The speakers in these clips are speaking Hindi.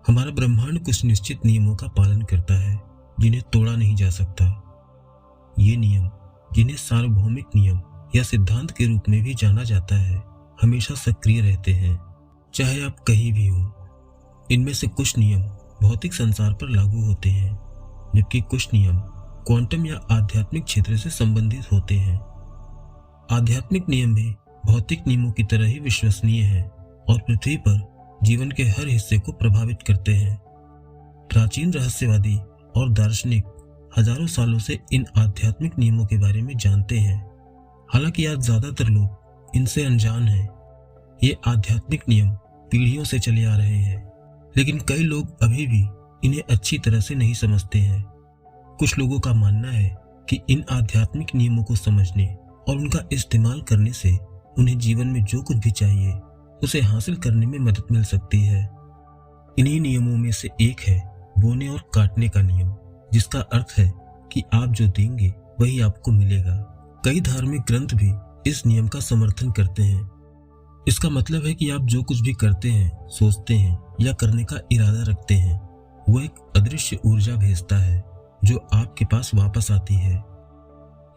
हमारा ब्रह्मांड कुछ निश्चित नियमों का पालन करता है जिन्हें तोड़ा नहीं जा सकता। ये नियम, जिन्हें सार्वभौमिक नियम या सिद्धांत के रूप में भी जाना जाता है, हमेशा सक्रिय रहते हैं, चाहे आप कहीं भी हो। इनमें से कुछ नियम भौतिक संसार पर लागू होते हैं, जबकि कुछ नियम क्वांटम या आध्यात्मिक क्षेत्र से संबंधित होते हैं। आध्यात्मिक नियम भी भौतिक नियमों की तरह ही विश्वसनीय हैं और पृथ्वी पर जीवन के हर हिस्से को प्रभावित करते हैं। प्राचीन रहस्यवादी और दार्शनिक हजारों सालों से इन आध्यात्मिक नियमों के बारे में जानते हैं। हालांकि आज ज्यादातर लोग इनसे अनजान हैं। ये आध्यात्मिक नियम पीढ़ियों से चले आ रहे हैं, लेकिन कई लोग अभी भी इन्हें अच्छी तरह से नहीं समझते हैं। कुछ लोगों का मानना है कि इन आध्यात्मिक नियमों को समझने और उनका इस्तेमाल करने से उन्हें जीवन में जो कुछ भी चाहिए उसे हासिल करने में मदद मिल सकती है। इन्हीं नियमों में से एक है बोने और काटने का नियम, जिसका अर्थ है कि आप जो देंगे वही आपको मिलेगा। कई धार्मिक ग्रंथ भी इस नियम का समर्थन करते हैं। इसका मतलब है कि आप जो कुछ भी करते हैं, सोचते हैं या करने का इरादा रखते हैं, वो एक अदृश्य ऊर्जा भेजता है जो आपके पास वापस आती है।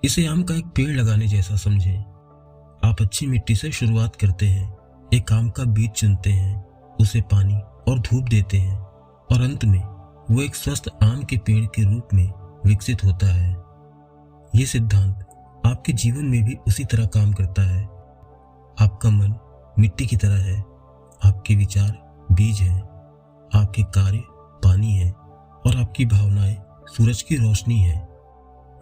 इसे आम का एक पेड़ लगाने जैसा समझें। आप अच्छी मिट्टी से शुरुआत करते हैं, एक आम का बीज चुनते हैं, उसे पानी और धूप देते हैं और अंत में वो एक स्वस्थ आम के पेड़ के रूप में विकसित होता है। ये सिद्धांत आपके जीवन में भी उसी तरह काम करता है। आपका मन मिट्टी की तरह है, आपके विचार बीज हैं, आपके कार्य पानी है और आपकी भावनाएं सूरज की रोशनी है।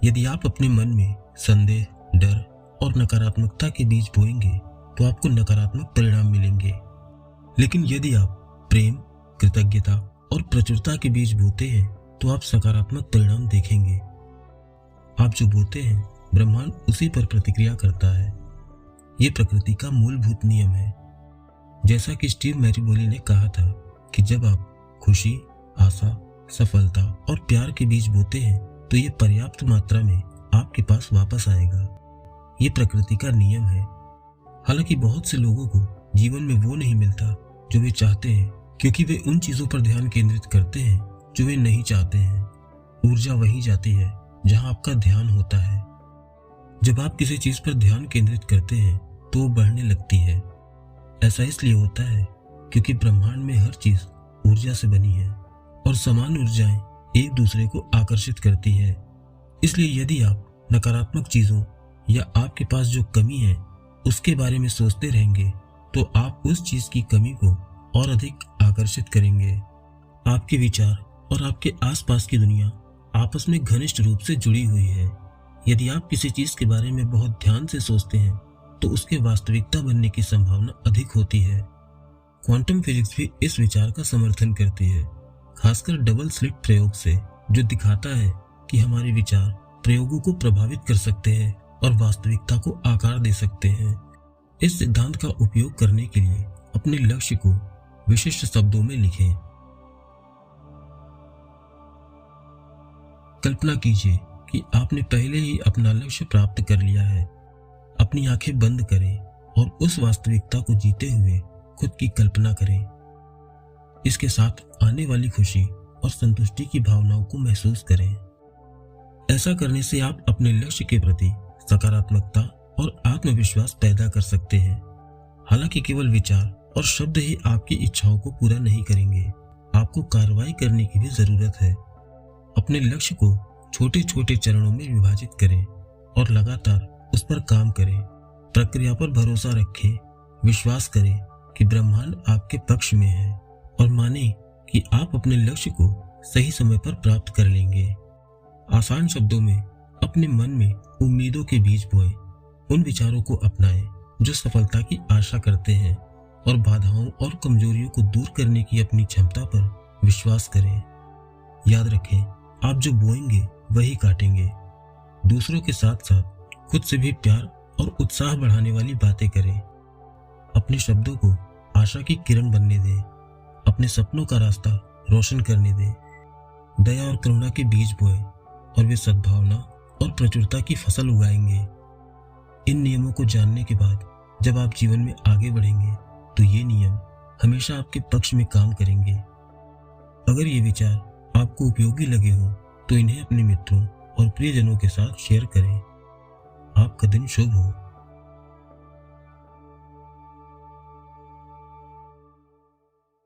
यदि आप अपने मन में संदेह, डर और नकारात्मकता के बीज बोएंगे तो आपको नकारात्मक परिणाम मिलेंगे। लेकिन यदि आप प्रेम, कृतज्ञता और प्रचुरता के बीज बोते हैं तो आप सकारात्मक परिणाम देखेंगे। आप जो बोते हैं, ब्रह्मांड उसी पर प्रतिक्रिया करता है। ये प्रकृति का मूलभूत नियम है। जैसा कि स्टीव मैरीबोली ने कहा था कि जब आप खुशी, आशा, सफलता और प्यार के बीज बोते हैं तो ये पर्याप्त मात्रा में आपके पास वापस आएगा। ये प्रकृति का नियम है। हालांकि बहुत से लोगों को जीवन में वो नहीं मिलता जो वे चाहते हैं, क्योंकि वे उन चीजों पर ध्यान केंद्रित करते हैं जो वे नहीं चाहते हैं। ऊर्जा वहीं जाती है जहां आपका ध्यान होता है। जब आप किसी चीज पर ध्यान केंद्रित करते हैं तो वो बढ़ने लगती है। ऐसा इसलिए होता है क्योंकि ब्रह्मांड में हर चीज ऊर्जा से बनी है और समान ऊर्जाएं एक दूसरे को आकर्षित करती है। इसलिए यदि आप नकारात्मक चीजों या आपके पास जो कमी है उसके बारे में सोचते रहेंगे तो आप उस चीज की कमी को और अधिक आकर्षित करेंगे। आपके विचार और आपके आसपास की दुनिया आपस में घनिष्ठ रूप से जुड़ी हुई है। यदि आप किसी चीज के बारे में बहुत ध्यान से सोचते हैं तो उसके वास्तविकता बनने की संभावना अधिक होती है। क्वांटम फिजिक्स भी इस विचार का समर्थन करती है, खासकर डबल स्लिट प्रयोग से, जो दिखाता है कि हमारे विचार प्रयोगों को प्रभावित कर सकते हैं और वास्तविकता को आकार दे सकते हैं। इस सिद्धांत का उपयोग करने के लिए अपने लक्ष्य को विशिष्ट शब्दों में लिखें। कल्पना कीजिए कि आपने पहले ही अपना लक्ष्य प्राप्त कर लिया है। अपनी आंखें बंद करें और उस वास्तविकता को जीते हुए खुद की कल्पना करें। इसके साथ आने वाली खुशी और संतुष्टि की भावनाओं को महसूस करें। ऐसा करने से आप अपने लक्ष्य के प्रति सकारात्मकता और आत्मविश्वास पैदा कर सकते हैं। हालांकि केवल विचार और शब्द ही आपकी इच्छाओं को पूरा नहीं करेंगे, आपको कार्रवाई करने की भी जरूरत है। अपने लक्ष्य को छोटे छोटे चरणों में विभाजित करें और लगातार उस पर काम करें। प्रक्रिया पर भरोसा रखें, विश्वास करें कि ब्रह्मांड आपके पक्ष में है और माने कि आप अपने लक्ष्य को सही समय पर प्राप्त कर लेंगे। आसान शब्दों में अपने मन में उम्मीदों के बीज बोएं। उन विचारों को अपनाएं जो सफलता की आशा करते हैं और बाधाओं और कमजोरियों को दूर करने की अपनी क्षमता पर विश्वास करें। याद रखें, आप जो बोएंगे वही काटेंगे। दूसरों के साथ साथ खुद से भी प्यार और उत्साह बढ़ाने वाली बातें करें। अपने शब्दों को आशा की किरण बनने दें। अपने सपनों का रास्ता रोशन करने दें। दया और करुणा के बीज बोएं और वे सद्भावना और प्रचुरता की फसल उगाएंगे। इन नियमों को जानने के बाद जब आप जीवन में आगे बढ़ेंगे तो ये नियम हमेशा आपके पक्ष में काम करेंगे। अगर ये विचार आपको उपयोगी लगे हो तो इन्हें अपने मित्रों और प्रियजनों के साथ शेयर करें। आपका दिन शुभ हो।